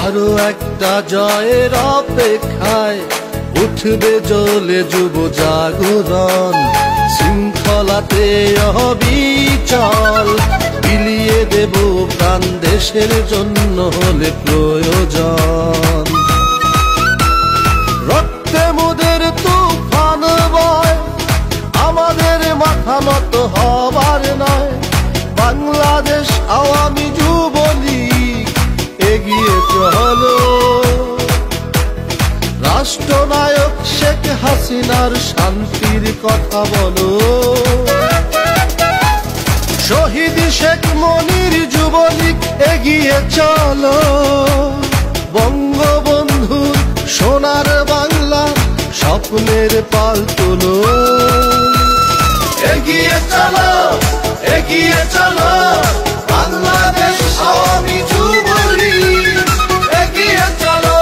আরো একটা জয়ের অপেক্ষায় উঠবে জ্বলে যুব জাগরণ। শৃঙ্খলাতে অবিচল বিলিয়ে দেব প্রাণ দেশের জন্য হলে প্রয়োজন। রক্তে মোদের তুফান বয়, আমাদের মাথা নত হবার নয়। বাংলাদেশ আওয়ামী যুবলীগ এগিয়ে চলো, রাষ্ট্রনায়ক শেখ হাসিনার শান্তির কথা বলো। শহীদ শেখ মনির যুবলীগ এগিয়ে চলো, বঙ্গবন্ধুর সোনার বাংলা স্বপ্নের পাল তোলো। এগিয়ে চলো, এগিয়ে চলো, বাংলাদেশ আওয়ামী যুবলীগ এগিয়ে চলো,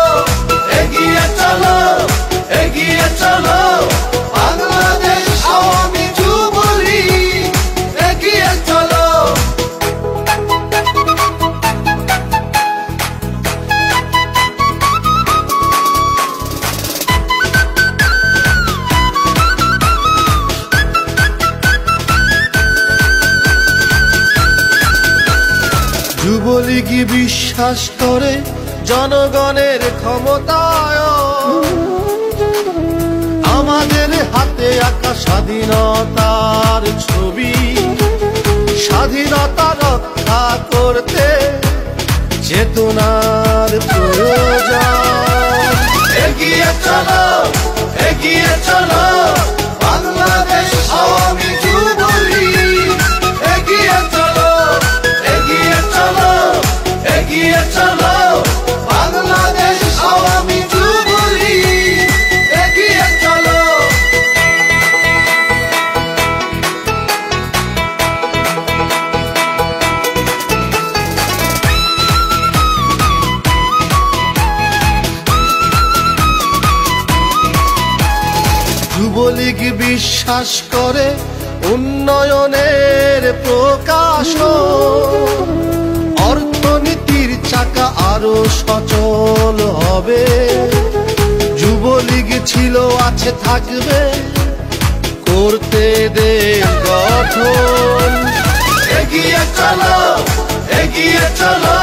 এগিয়ে চলো, এগিয়ে চলো, বাংলাদেশ আওয়ামী যুবলীগ এগিয়ে চলো। যুবলীগ বিশ্বাস করে জনগণের ক্ষমতায়, আমাদের হাতে আঁকা স্বাধীনতার ছবি। স্বাধীনতা রক্ষা করতে চেতনার প্রয়োজন। এগিয়ে চলো, এগিয়ে চলো, বাংলাদেশ আওয়ামী যুবলীগ এগিয়ে চলো, এগিয়ে চলো, এগিয়ে চলো, বাংলাদেশ আওয়ামী যুবলীগ এগিয়ে চলো। যুবলীগ বিশ্বাস করে উন্নয়নের প্রকাশ, অর্থনীতির চাকা আরো সচল হবে। যুবলীগ ছিল, আছে, থাকবে করতে দেশ গঠন। এগিয়ে চলো, এগিয়ে চলো,